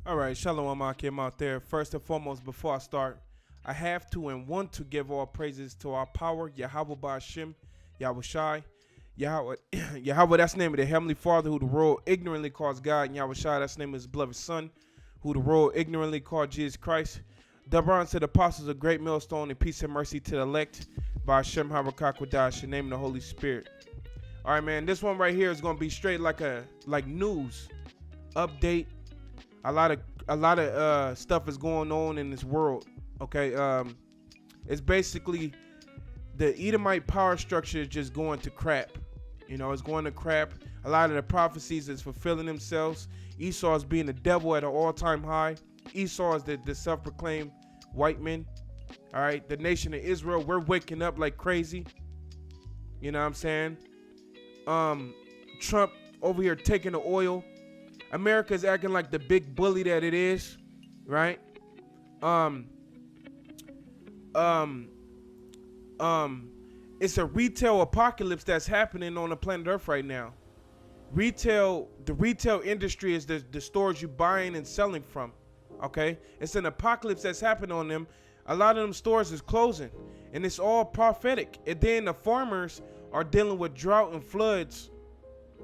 All right, Shalawam, I came out there. First and foremost, before I start, I have to and want to give all praises to our power, Yahweh Ba'Shem, Yahweh Shai, Yahweh, Yahweh, that's the name of the Heavenly Father, who the world ignorantly calls God, and Yahweh Shai, that's the name of his beloved Son, who the world ignorantly called Jesus Christ. Drought to the apostles, a great millstone, and peace and mercy to the elect, Ba'Shem Harakakwadash, in the name of the Holy Spirit. All right, man, this one right here is going to be straight like news, update. A lot of stuff is going on in this world. Okay, it's basically the Edomite power structure is just going to crap. You know, it's going to crap. A lot of the prophecies is fulfilling themselves. Esau is being the devil at an all-time high. Esau is the self-proclaimed white man. All right, the nation of Israel, we're waking up like crazy. You know what I'm saying? Trump over here taking the oil. America's acting like the big bully that it is, right? It's a retail apocalypse that's happening on the planet Earth right now. The retail industry is the stores you buying and selling from. Okay, it's an apocalypse that's happening on them. A lot of them stores is closing, and it's all prophetic. And then the farmers are dealing with drought and floods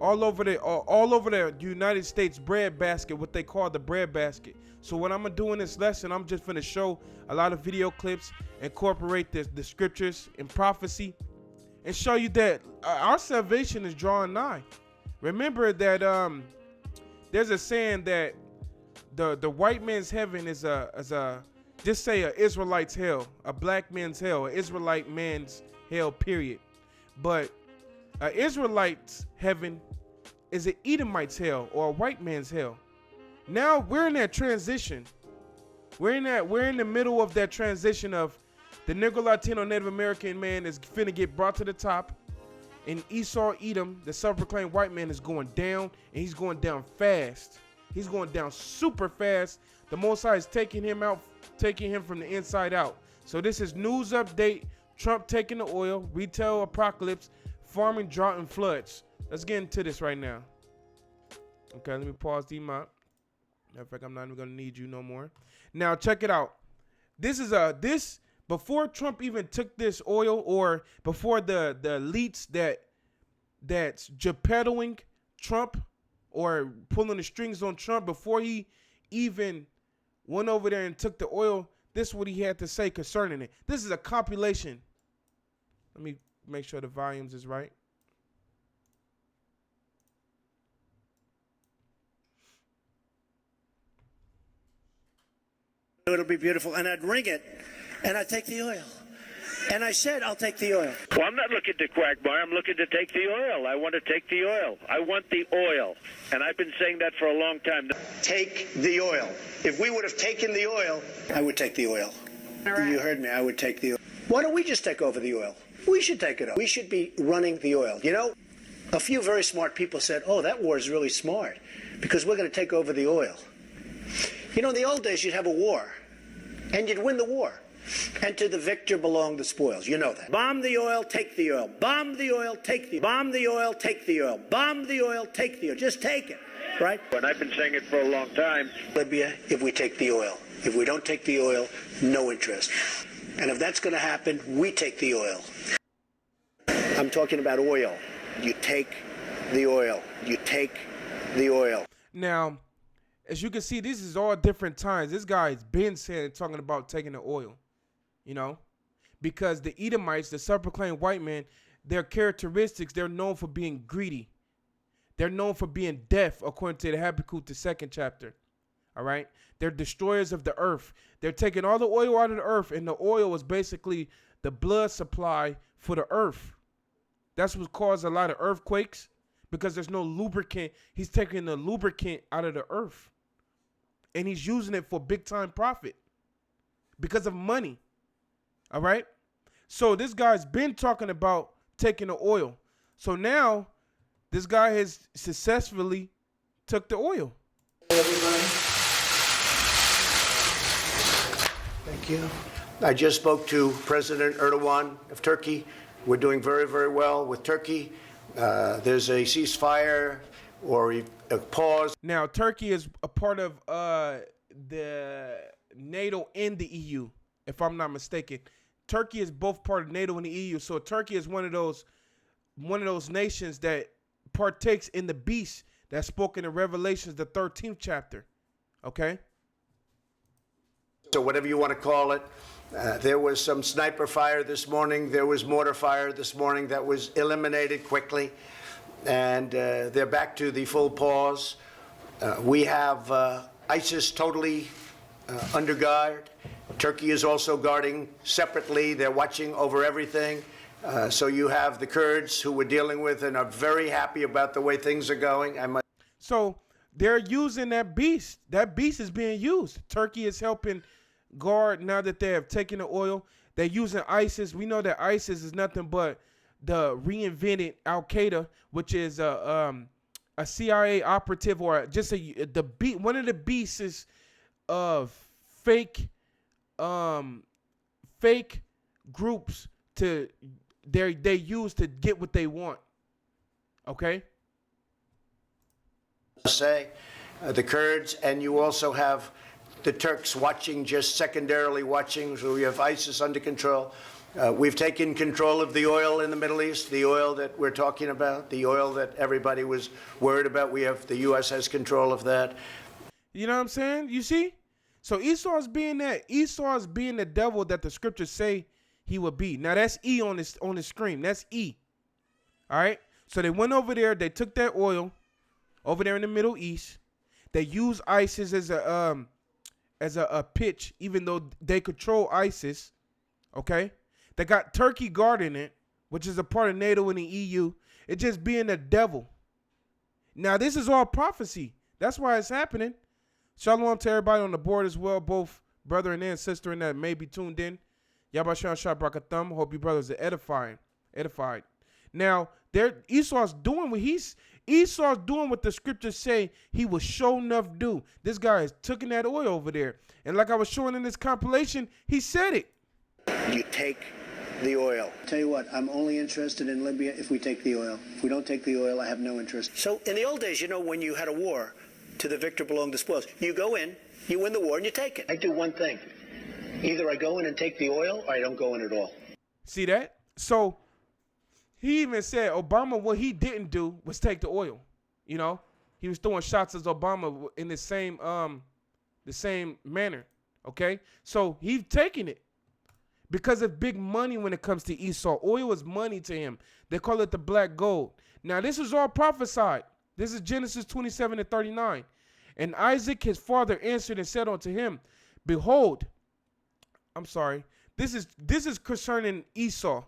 all over the United States bread basket, what they call the bread basket. So what I'm gonna do in this lesson, I'm just gonna show a lot of video clips, incorporate the scriptures and prophecy, and show you that our salvation is drawing nigh. Remember that there's a saying that the white man's heaven is a just say a Israelite's hell, a black man's hell, an Israelite man's hell, period. But an Israelite's heaven is an Edomite's hell or a white man's hell. Now we're in that transition. We're in the middle of that transition of the Negro, Latino, Native American man is finna get brought to the top, and Esau, Edom, the self-proclaimed white man, is going down, and he's going down fast. He's going down super fast. The Most High is taking him out, taking him from the inside out. So this is news update. Trump taking the oil, retail apocalypse, farming, drought, and floods. Let's get into this right now. Okay, let me pause the map. Matter of fact, I'm not even gonna need you no more. Now check it out. This is before Trump even took this oil, or before the elites that's peddling Trump or pulling the strings on Trump, before he even went over there and took the oil, this is what he had to say concerning it. This is a compilation. Let me make sure the volumes is right. It'll be beautiful, and I'd ring it, and I'd take the oil. And I said, I'll take the oil. Well, I'm not looking to quagmire. I'm looking to take the oil. I want to take the oil. I want the oil. And I've been saying that for a long time. Take the oil. If we would have taken the oil, I would take the oil. Right. You heard me. I would take the oil. Why don't we just take over the oil? We should take it over. We should be running the oil. You know, a few very smart people said, oh, that war is really smart because we're going to take over the oil. You know, in the old days, you'd have a war, and you'd win the war. And to the victor belong the spoils. You know that. Bomb the oil, take the oil. Bomb the oil, take the oil. Bomb the oil, take the oil. Bomb the oil, take the oil. Just take it, right? And I've been saying it for a long time. Libya, if we take the oil. If we don't take the oil, no interest. And if that's going to happen, we take the oil. I'm talking about oil. You take the oil. You take the oil. Now, as you can see, this is all different times. This guy's been talking about taking the oil, you know, because the Edomites, the self-proclaimed white man, their characteristics, they're known for being greedy. They're known for being deaf, according to the Habakkuk, the 2nd chapter. All right. They're destroyers of the earth. They're taking all the oil out of the earth, and the oil is basically the blood supply for the earth. That's what caused a lot of earthquakes, because there's no lubricant. He's taking the lubricant out of the earth, and he's using it for big time profit because of money. All right. So this guy's been talking about taking the oil. So now this guy has successfully took the oil. Thank you. I just spoke to President Erdogan of Turkey. We're doing very, very well with Turkey. There's a ceasefire. or a pause. Now, Turkey is a part of the NATO and the EU, if I'm not mistaken. Turkey is both part of NATO and the EU. So Turkey is one of those nations that partakes in the beast that's spoken in Revelations, the 13th chapter. Okay? So whatever you want to call it. There was some sniper fire this morning. There was mortar fire this morning that was eliminated quickly. And they're back to the full pause. We have ISIS totally under guard. Turkey is also guarding separately. They're watching over everything. So you have the Kurds who we're dealing with and are very happy about the way things are going. So they're using that beast. That beast is being used. Turkey is helping guard now that they have taken the oil. They're using ISIS. We know that ISIS is nothing but the reinvented Al-Qaeda, which is a CIA operative or just one of the beasts of fake groups they use to get what they want. Okay? Say the Kurds, and you also have the Turks watching, just secondarily watching. So we have ISIS under control. We've taken control of the oil in the Middle East, the oil that we're talking about, the oil that everybody was worried about. The U.S. has control of that. You know what I'm saying? You see? So Esau's being the devil that the scriptures say he would be. Now that's E on the screen. That's E. All right? So they went over there. They took that oil over there in the Middle East. They used ISIS as a pitch, even though they control ISIS. Okay? They got Turkey guarding it, which is a part of NATO and the EU. It's just being the devil. Now, this is all prophecy. That's why it's happening. Shalawam to everybody on the board as well, both brother and sister in that may be tuned in. Yabashan Shah Brakathum. Hope you brothers are edified. Now, Esau's doing what the scriptures say he will show enough do. This guy is taking that oil over there. And like I was showing in this compilation, he said it. You take the oil. Tell you what, I'm only interested in Libya if we take the oil. If we don't take the oil, I have no interest. So in the old days, when you had a war, to the victor belong the spoils. You go in, you win the war, and you take it. I do one thing. Either I go in and take the oil, or I don't go in at all. See that? So he even said Obama, what he didn't do was take the oil. You know, he was throwing shots at Obama in the same manner. Okay, so he's taking it because of big money when it comes to Esau. Oil is money to him. They call it the black gold. Now this is all prophesied. This is Genesis 27:39. And Isaac his father answered and said unto him, behold, this is concerning Esau.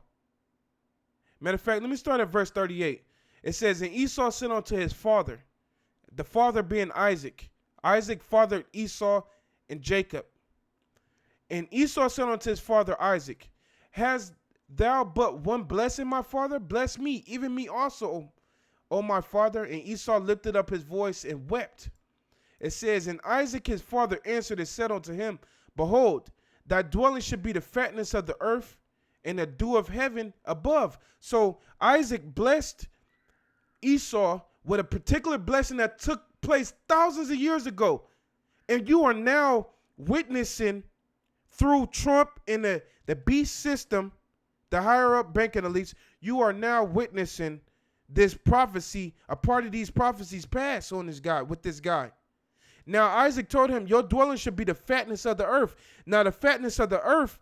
Matter of fact, let me start at verse 38. It says, and Esau said unto his father, the father being Isaac. Isaac fathered Esau and Jacob. And Esau said unto his father Isaac, hast thou but one blessing, my father? Bless me, even me also, O my father. And Esau lifted up his voice and wept. It says, and Isaac his father answered and said unto him, behold, thy dwelling should be the fatness of the earth and the dew of heaven above. So Isaac blessed Esau with a particular blessing that took place thousands of years ago. And you are now witnessing through Trump and the beast system, the higher up banking elites, you are now witnessing this prophecy, a part of these prophecies passed on this guy, with this guy. Now Isaac told him, your dwelling should be the fatness of the earth. Now the fatness of the earth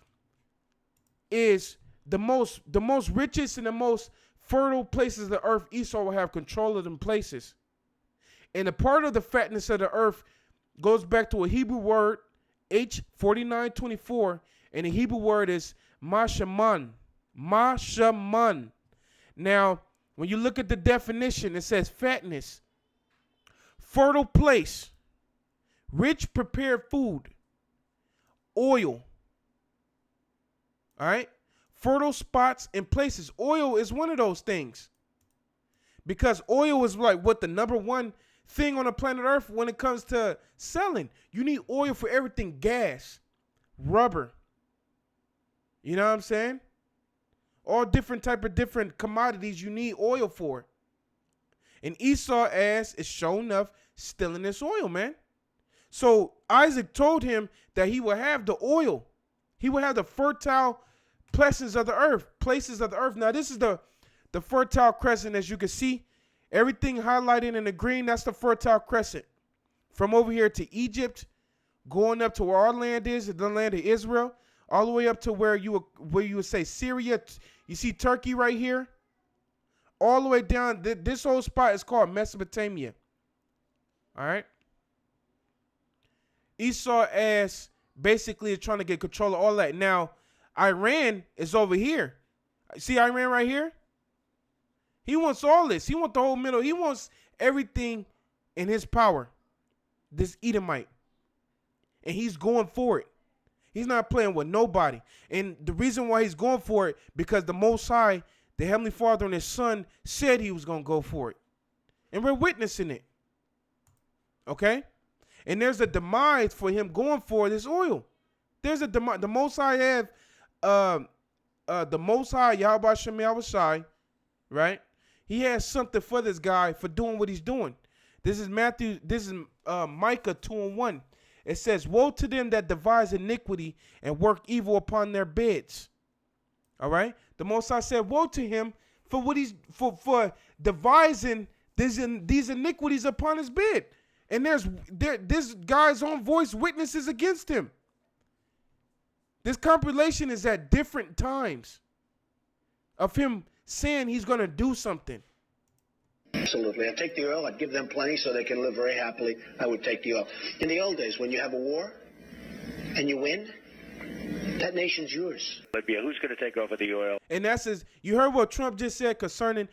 is the most richest and the most fertile places of the earth. Esau will have control of them places. And a part of the fatness of the earth goes back to a Hebrew word, H4924, and the Hebrew word is mashaman. Mashaman. Now, when you look at the definition, it says fatness, fertile place, rich prepared food, oil. All right? Fertile spots and places. Oil is one of those things. Because oil is like what the number one thing on the planet Earth when it comes to selling. You need oil for everything. Gas, rubber. You know what I'm saying? All different commodities you need oil for. And Esau's ass is sure enough stealing this oil, man. So Isaac told him that he will have the oil. He will have the fertile places of the earth. Now, this is the fertile crescent, as you can see. Everything highlighted in the green, that's the fertile crescent. From over here to Egypt, going up to where our land is, the land of Israel, all the way up to where you would say Syria. You see Turkey right here? All the way down. This whole spot is called Mesopotamia. All right? Esau's ass basically is trying to get control of all that. Now, Iran is over here. See Iran right here? He wants all this. He wants the whole middle. He wants everything in his power. This Edomite. And he's going for it. He's not playing with nobody. And the reason why he's going for it, because the Most High, the Heavenly Father and his Son said he was going to go for it. And we're witnessing it. Okay? And there's a demise for him going for this oil. There's a demise. The Most High have, the Most High, Yahweh Shem Yahushai, right? He has something for this guy for doing what he's doing. This is Micah 2:1. It says, woe to them that devise iniquity and work evil upon their beds. All right? The Most High said, woe to him for what he's for devising these iniquities upon his bed. And this guy's own voice witnesses against him. This compilation is at different times of him saying he's going to do something. Absolutely. I'd take the oil. I'd give them plenty so they can live very happily. I would take the oil. In the old days, when you have a war and you win, that nation's yours. Libya, who's going to take over the oil? And that's you heard what Trump just said concerning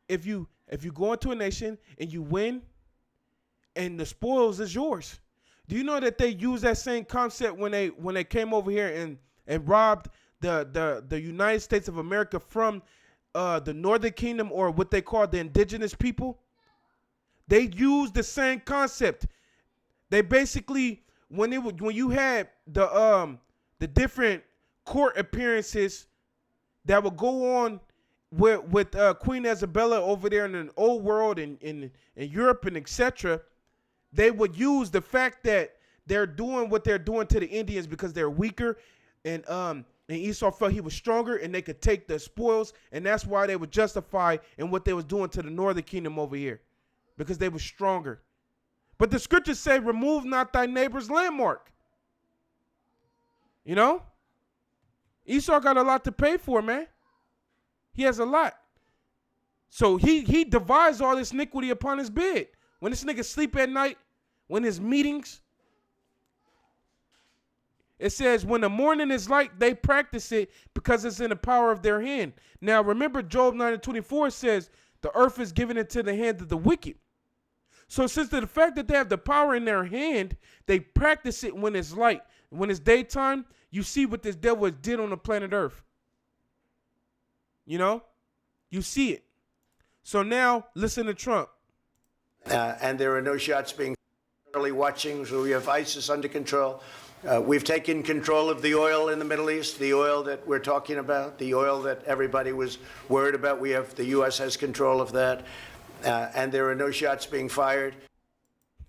if you go into a nation and you win and the spoils is yours. Do you know that they use that same concept when they came over here and robbed the United States of America from the Northern Kingdom, or what they call the indigenous people? They use the same concept. They basically when you had the different court appearances that would go on with Queen Isabella over there in the old world and in Europe and etc. They would use the fact that they're doing what they're doing to the Indians because they're weaker, and Esau felt he was stronger and they could take the spoils, and that's why they would justify in what they was doing to the Northern Kingdom over here, because they were stronger. But the scriptures say, remove not thy neighbor's landmark. You know? Esau got a lot to pay for, man. He has a lot. So he devised all this iniquity upon his bed. When this nigga sleep at night, when his meetings, it says, when the morning is light, they practice it because it's in the power of their hand. Now, remember, Job 9:24 says, the earth is given into the hand of the wicked. So since the fact that they have the power in their hand, they practice it when it's light. When it's daytime, you see what this devil did on the planet Earth. You know? You see it. So now, listen to Trump. And there are no shots being watching, so we have ISIS under control. We've taken control of the oil in the Middle East, the oil that we're talking about, the oil that everybody was worried about. The U.S. has control of that, and there are no shots being fired.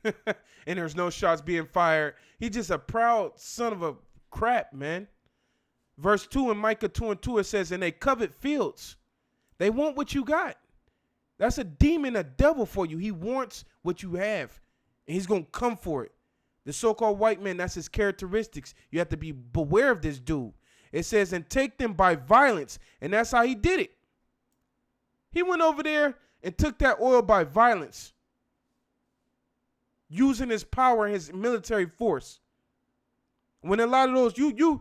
And there's no shots being fired. He's just a proud son of a crap, man. Verse 2 in Micah 2:2, it says, and they covet fields. They want what you got. That's a demon, a devil for you. He wants what you have, and he's going to come for it. The so-called white man, that's his characteristics. You have to be beware of this dude. It says, and take them by violence, and that's how he did it. He went over there and took that oil by violence, using his power, his military force. When a lot of those, you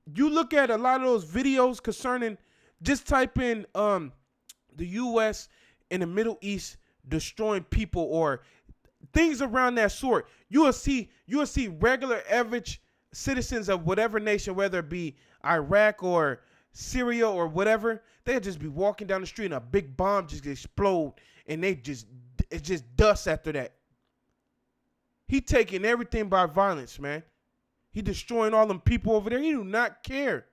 look at a lot of those videos concerning, just type in the U.S. in the Middle East destroying people or things around that sort. You will see regular average citizens of whatever nation, whether it be Iraq or Syria or whatever, they'll just be walking down the street and a big bomb just explode, and it's just dust after that. He taking everything by violence, man. He destroying all them people over there. He do not care.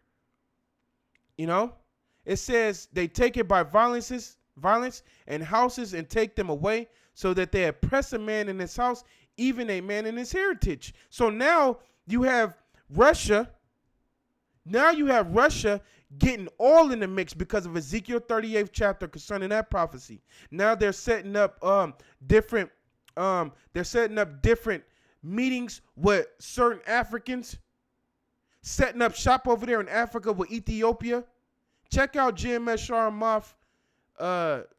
You know? It says they take it by violences, and houses and take them away, so that they oppress a man in his house, even a man in his heritage. So now you have Russia. Now you have Russia getting all in the mix because of Ezekiel 38th chapter concerning that prophecy. Now they're setting up different meetings with certain Africans, setting up shop over there in Africa with Ethiopia. Check out GMS Sharamoff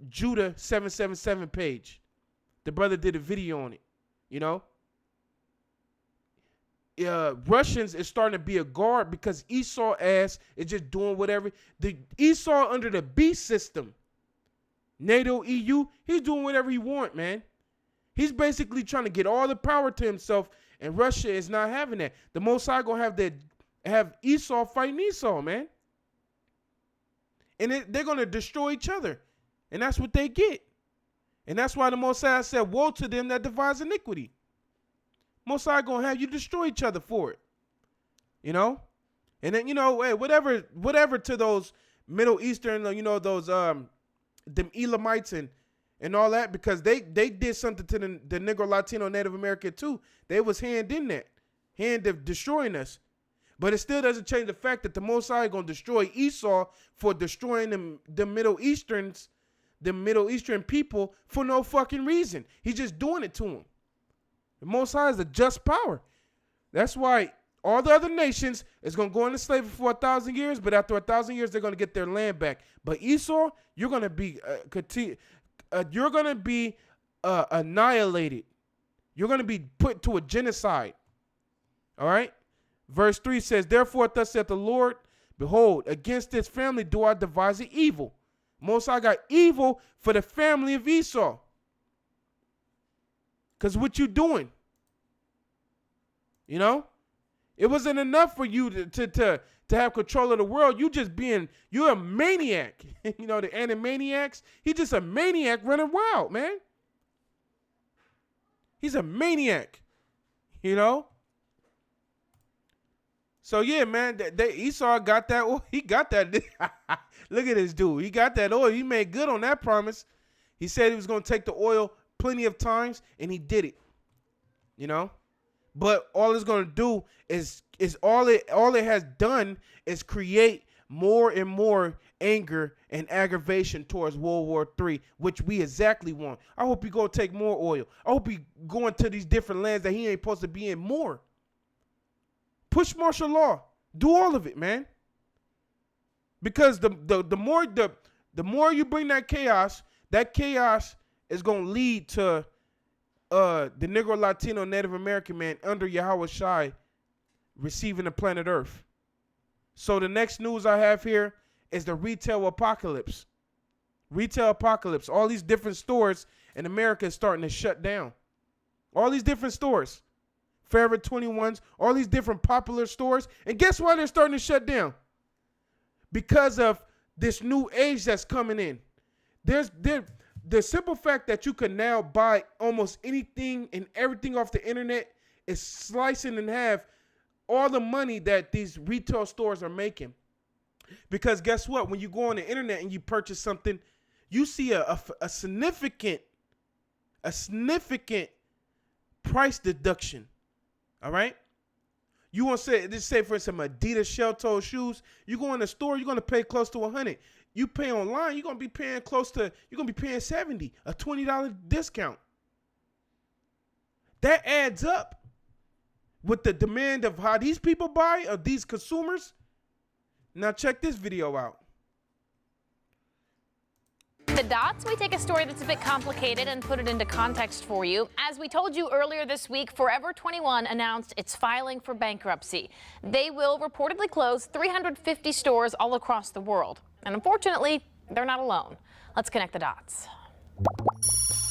Judah 777 page. The brother did a video on it. You know, Russians is starting to be a guard because Esau ass is just doing whatever. The Esau under the beast system, NATO, EU, he's doing whatever he want, man. He's basically trying to get all the power to himself, and Russia is not having that. The Most High gonna have Esau fighting Esau, man, and they're gonna destroy each other, and that's what they get. And that's why the Most High said, woe to them that devise iniquity. Most High gonna have you destroy each other for it. You know? And then, hey, whatever to those Middle Eastern, those them Elamites and all that, because they did something to the Negro, Latino, Native American too. They was hand of destroying us. But it still doesn't change the fact that the Most High gonna destroy Esau for destroying the Middle Easterns, the Middle Eastern people, for no fucking reason. He's just doing it to them. The Most High is a just power. That's why all the other nations is going to go into slavery for 1,000 years, but after 1,000 years, they're going to get their land back. But Esau, you're going to be annihilated. You're going to be put to a genocide. All right? Verse 3 says, therefore, thus saith the Lord, behold, against this family do I devise an evil. Most High got evil for the family of Esau. Because what you doing? You know? It wasn't enough for you to have control of the world. You're a maniac. The Animaniacs? He's just a maniac running wild, man. He's a maniac. So yeah, man, Esau got that. Oh, he got that. Look at this dude. He got that oil. He made good on that promise. He said he was going to take the oil plenty of times, and he did it. But all it's going to do is all it has done is create more and more anger and aggravation towards World War III, which we exactly want. I hope he go take more oil. I hope he going to these different lands that he ain't supposed to be in more. Push martial law. Do all of it, man. Because the more you bring that chaos is going to lead to the Negro, Latino, Native American man under Yahweh Shai receiving the planet Earth. So the next news I have here is the retail apocalypse. Retail apocalypse. All these different stores in America is starting to shut down. All these different stores. Forever 21s, all these different popular stores. And guess why they're starting to shut down? Because of this new age that's coming in. The simple fact that you can now buy almost anything and everything off the internet is slicing in half all the money that these retail stores are making. Because guess what? When you go on the internet and you purchase something, you see a significant price deduction. All right? You want to say for instance, Adidas shell-toe shoes, you go in the store, you're going to pay close to $100. You pay online, you're going to be paying $70, a $20 discount. That adds up with the demand of how these people buy, of these consumers. Now check this video out. The dots, we take a story that's a bit complicated and put it into context for you. As we told you earlier this week, Forever 21 announced it's filing for bankruptcy. They will reportedly close 350 stores all across the world. And unfortunately, they're not alone. Let's connect the dots.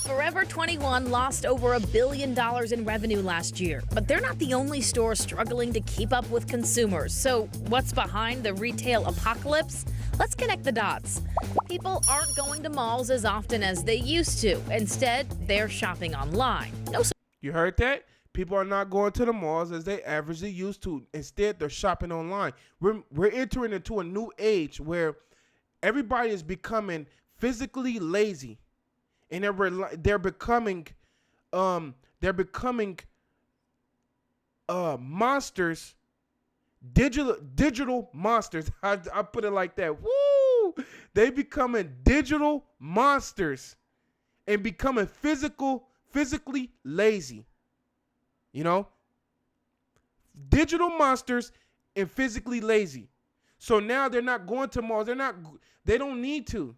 Forever 21 lost over $1 billion in revenue last year, but they're not the only store struggling to keep up with consumers. So what's behind the retail apocalypse? Let's connect the dots. People aren't going to malls as often as they used to. Instead, they're shopping online. You heard that? People are not going to the malls as they averagely used to. Instead, they're shopping online. We're entering into a new age where everybody is becoming physically lazy, and they're becoming monsters, digital monsters. I put it like that. Woo! They becoming digital monsters and becoming physically lazy. You know? Digital monsters and physically lazy. So now they're not going to malls. They don't need to.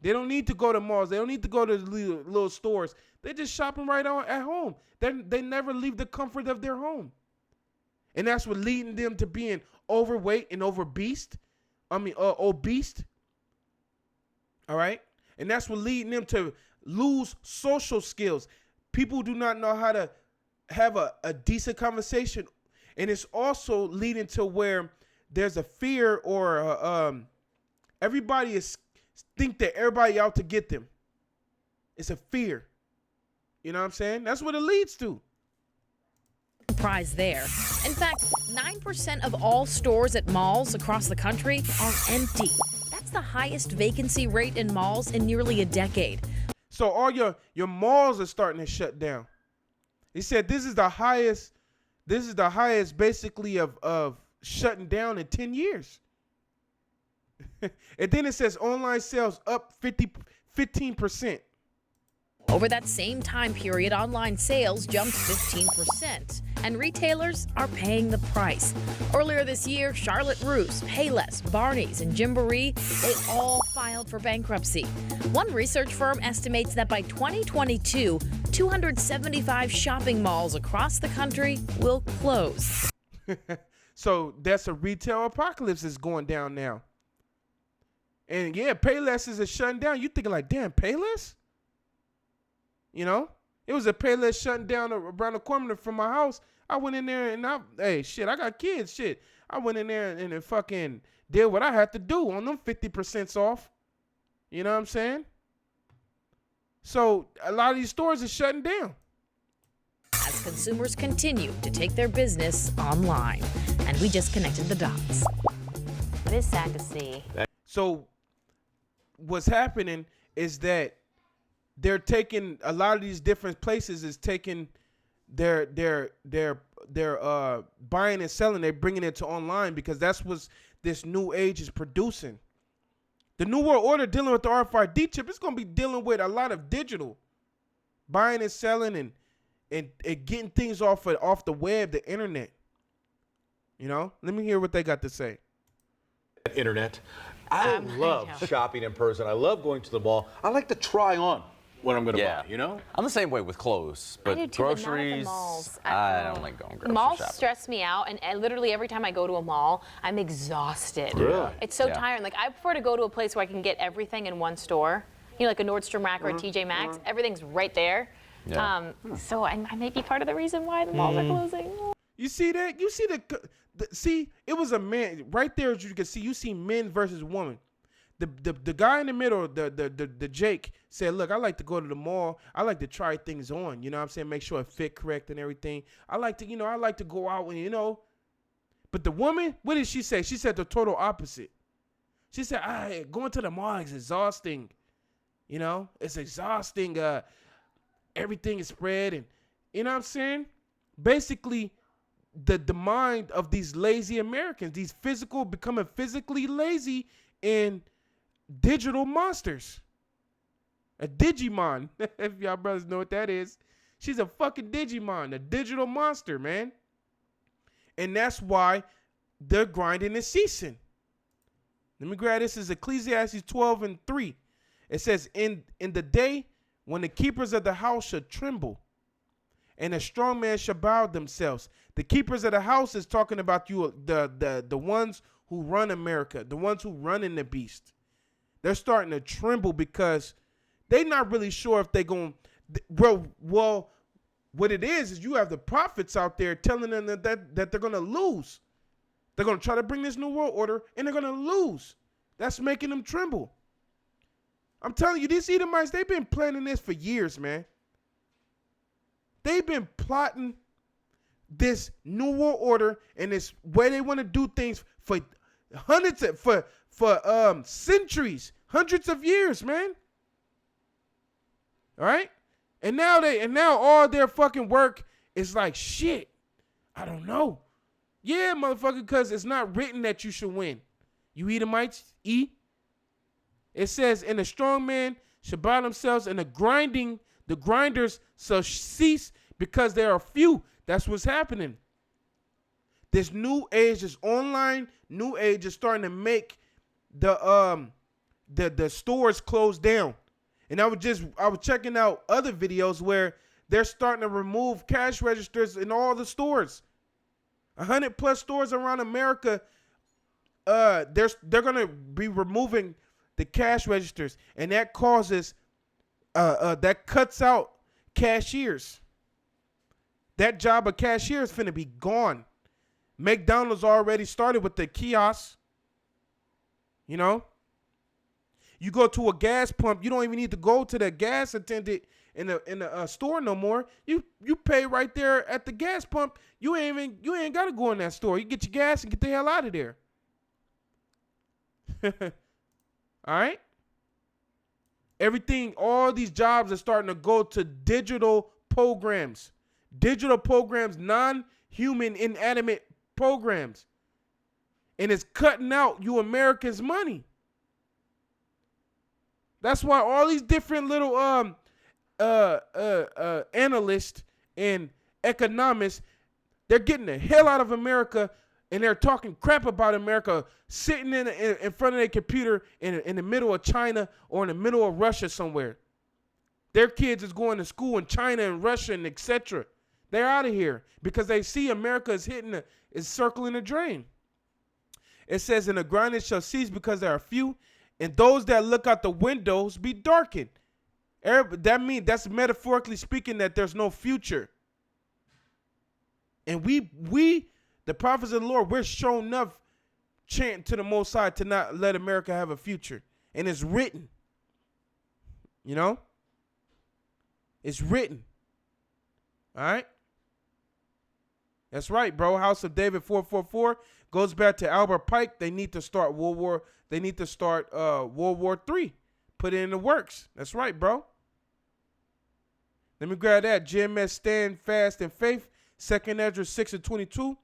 They don't need to go to malls. They don't need to go to little stores. They're just shopping right on at home. They never leave the comfort of their home. And that's what leading them to being overweight and obese. All right? And that's what leading them to lose social skills. People do not know how to have a decent conversation. And it's also leading to where there's a fear or everybody think that everybody out to get them. It's a fear. You know what I'm saying? That's what it leads to. Prize there. In fact, 9% of all stores at malls across the country are empty. That's the highest vacancy rate in malls in nearly a decade. So all your malls are starting to shut down. He said this is the highest basically of shutting down in 10 years. And then it says online sales up 15%. Over that same time period, online sales jumped 15%, and retailers are paying the price. Earlier this year, Charlotte Russe, Payless, Barney's, and Gymboree, they all filed for bankruptcy. One research firm estimates that by 2022, 275 shopping malls across the country will close. So that's a retail apocalypse that's going down now. And yeah, Payless is shutting down. You thinking like, damn, Payless? You know, it was a Payless shutting down around the corner from my house. I went in there and I got kids. Shit, I went in there and fucking did what I had to do on them 50% off. You know what I'm saying? So a lot of these stores are shutting down. As consumers continue to take their business online. And we just connected the dots. It is sad to see. So what's happening is that they're taking a lot of these different places is taking their buying and selling. They're bringing it to online because that's what this new age is producing. The New World Order dealing with the RFID chip, it's going to be dealing with a lot of digital buying and selling and getting things off the web, the internet. You know, let me hear what they got to say. Internet. I love shopping in person. I love going to the mall. I like to try on what I'm going to buy, you know? I'm the same way with clothes, but I do too, groceries, but not at the malls. I don't like going grocery Malls shopping. stress me out, and literally every time I go to a mall, I'm exhausted. Really? It's so tiring. Like, I prefer to go to a place where I can get everything in one store. You know, like a Nordstrom Rack or a TJ Maxx. Everything's right there. Yeah. So I may be part of the reason why the malls are closing. You see that? You see see, it was a man right there. As you can see, you see men versus women. The guy in the middle, the Jake said, look, I like to go to the mall. I like to try things on. You know what I'm saying? Make sure it fit correct and everything. I like to go out and, you know. But the woman, what did she say? She said the total opposite. She said, going to the mall is exhausting. You know, it's exhausting. Everything is spread. And, you know what I'm saying? Basically, the mind of these lazy Americans, these becoming physically lazy and digital monsters. A Digimon, if y'all brothers know what that is. She's a fucking Digimon, a digital monster, man. And that's why they're grinding and ceasing. Let me grab this. Is Ecclesiastes 12:3. It says, in the day when the keepers of the house shall tremble, and a strong man shall bow themselves. The keepers of the house is talking about you, the ones who run America, the ones who run in the beast. They're starting to tremble because they're not really sure if they're going to, well, what it is you have the prophets out there telling them that they're going to lose. They're going to try to bring this new world order and they're going to lose. That's making them tremble. I'm telling you, these Edomites, they've been planning this for years, man. They've been plotting this new world order and this way they want to do things for centuries, hundreds of years, man. All right? And now all their fucking work is like, shit, I don't know. Yeah, motherfucker, because it's not written that you should win. You Edomites, E. It says, and the strong man shall bow themselves, and the grinders shall cease because there are few. That's what's happening. This new age, this online new age is starting to make the stores close down. And I was checking out other videos where they're starting to remove cash registers in all the stores. 100+ stores around America, they're gonna be removing the cash registers, and that causes that cuts out cashiers. That job of cashier is finna be gone. McDonald's already started with the kiosks. You know, you go to a gas pump, you don't even need to go to the gas attendant in the store no more. You pay right there at the gas pump. You ain't gotta go in that store. You get your gas and get the hell out of there. All right. All these jobs are starting to go to digital programs, non-human, inanimate programs, and it's cutting out you Americans' money. That's why all these different little analysts and economists, they're getting the hell out of America, and they're talking crap about America, sitting in front of their computer in the middle of China or in the middle of Russia somewhere. Their kids is going to school in China and Russia and etc. They're out of here because they see America is circling the drain. It says, and the grinders shall cease because there are few, and those that look out the windows be darkened. That's metaphorically speaking that there's no future. And we, the prophets of the Lord, we're shown enough chanting to the Most High to not let America have a future. And it's written. You know? It's written. All right? That's right, bro. House of David 444 goes back to Albert Pike. They need to start World War III. Put it in the works. That's right, bro. Let me grab that. GMS stand fast in faith. 2nd Ezra 6:22.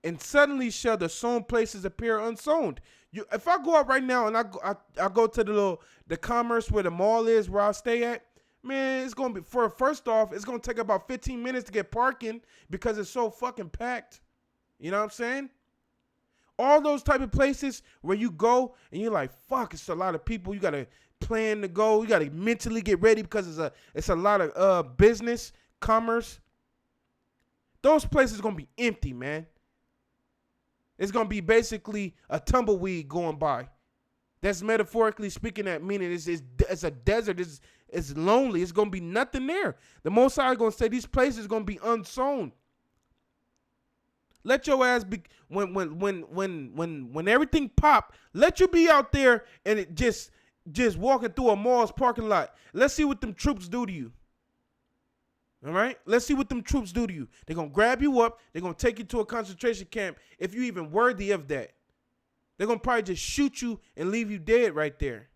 And suddenly shall the sown places appear unsown. If I go out right now and I go to the commerce where the mall is, where I stay at, man, it's gonna be first off, it's gonna take about 15 minutes to get parking because it's so fucking packed. You know what I'm saying? All those type of places where you go and you're like, fuck, it's a lot of people. You gotta plan to go. You gotta mentally get ready because it's a lot of business, commerce. Those places are gonna be empty, man. It's gonna be basically a tumbleweed going by. That's metaphorically speaking. That meaning it's a desert. It's lonely. It's gonna be nothing there. The Most High is gonna say these places are gonna be unsown. Let your ass be when everything pop. Let you be out there and it just walking through a mall's parking lot. Let's see what them troops do to you. All right? Let's see what them troops do to you. They're going to grab you up. They're going to take you to a concentration camp if you're even worthy of that. They're going to probably just shoot you and leave you dead right there.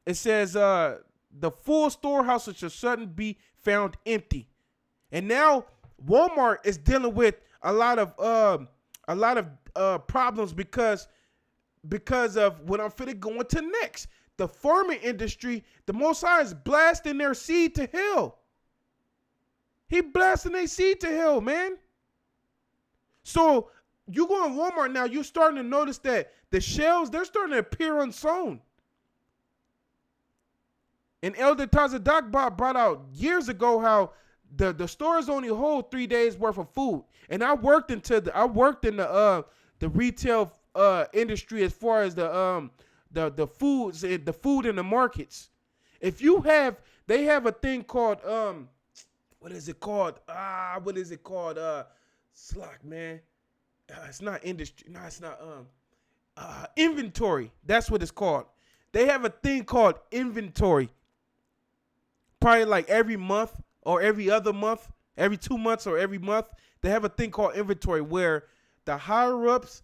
It says, the full storehouse shall suddenly be found empty. And now Walmart is dealing with a lot of problems because of what I'm finna go into next. The farming industry, the Most High is blasting their seed to hell. He blasting their seed to hell, man. So you go on Walmart now, you're starting to notice that the shelves, they're starting to appear unsown. And Elder Tazadak brought out years ago how the stores only hold 3 days worth of food. And I worked in the retail industry as far as the food in the markets. They have a thing called what is it called? Slack, man. It's not industry. No, it's not inventory. That's what it's called. They have a thing called inventory. Probably like every month or every other month, every 2 months or every month, they have a thing called inventory where the higher ups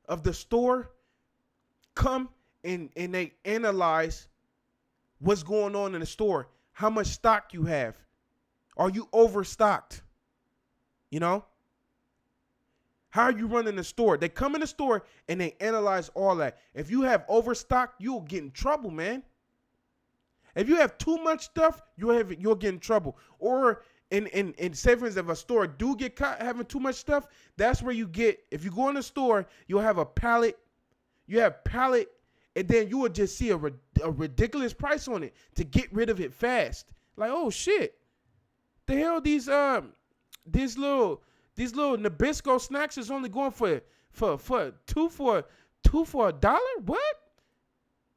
of the store come and they analyze what's going on in the store. how much stock you have. Are you overstocked? You know? How are you running the store? They come in the store and they analyze all that. If you have overstock, you'll get in trouble, man. If you have too much stuff, you'll get in trouble. Or in say for instance, if a store do get caught having too much stuff, that's where you get, if you go in the store, you'll have a pallet. You have pallet, and then you will just see a ridiculous price on it to get rid of it fast. Like, oh shit. The hell these little Nabisco snacks is only going for two for $1? What?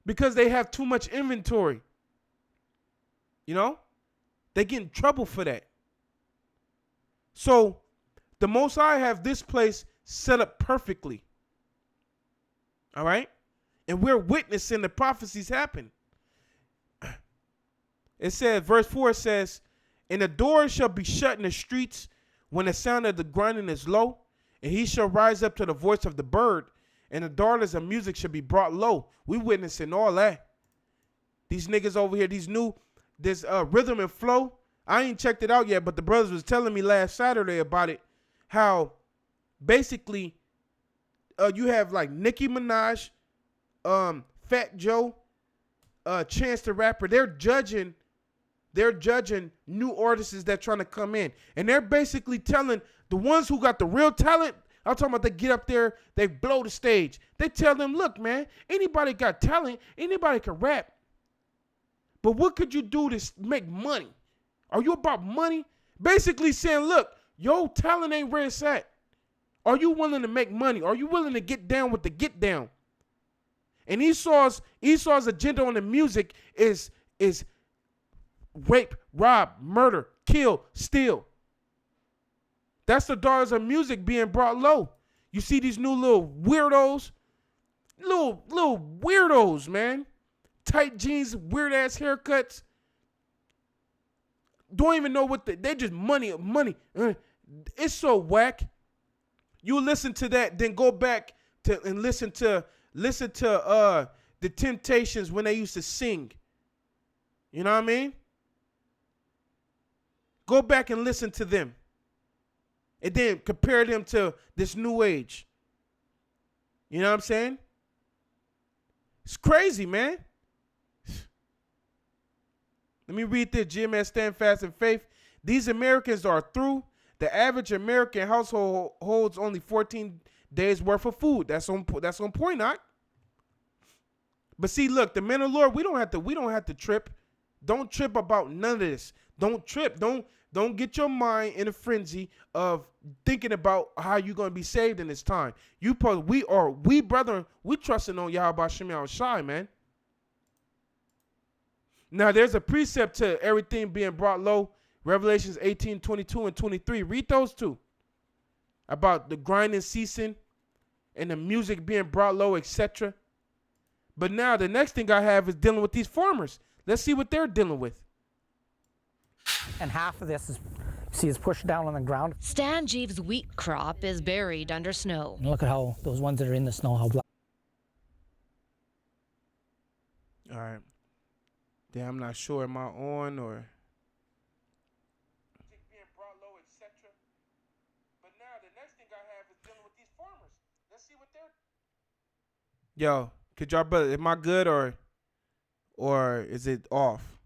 Because they have too much inventory. You know? They get in trouble for that. So the Most High have this place set up perfectly. All right? And we're witnessing the prophecies happen. It says, verse 4 says, and the doors shall be shut in the streets when the sound of the grinding is low, and he shall rise up to the voice of the bird, and the daughters of music shall be brought low. We witnessing all that. These niggas over here, this rhythm and flow, I ain't checked it out yet, but the brothers was telling me last Saturday about it, how basically you have like Nicki Minaj, Fat Joe, Chance the Rapper. They're judging new artists that trying to come in. And they're basically telling the ones who got the real talent, I'm talking about they get up there, they blow the stage. They tell them, look, man, anybody got talent, anybody can rap. But what could you do to make money? Are you about money? Basically saying, look, your talent ain't where it's at. Are you willing to make money? Are you willing to get down with the get down? And Esau's agenda on the music is rape, rob, murder, kill, steal. That's the daughters of music being brought low. You see these new little weirdos, little weirdos, man. Tight jeans, weird ass haircuts. Don't even know what they just money. It's so whack. You listen to that, then go back to and listen to the Temptations when they used to sing. You know what I mean? Go back and listen to them. And then compare them to this new age. You know what I'm saying? It's crazy, man. Let me read this. GMS Stand Fast in Faith. These Americans are through. The average American household holds only 14 days worth of food. That's on point, not. But see, look, the men of the Lord, we don't have to trip. Don't trip about none of this. Don't trip. Don't get your mind in a frenzy of thinking about how you're gonna be saved in this time. We brethren, we trusting on Yahweh Shem Shai, man. Now there's a precept to everything being brought low. Revelations 18, 22, and 23. Read those two. About the grinding ceasing and the music being brought low, etc. But now the next thing I have is dealing with these farmers. Let's see what they're dealing with. And half of this is pushed down on the ground. Stan Jeeves' wheat crop is buried under snow. And look at how those ones that are in the snow, how black. All right. Then I'm not sure, am I on or... being brought low, etc. But now the next thing I have is dealing with these farmers. Let's see what they're... Yo, could y'all brother, am I good or is it off?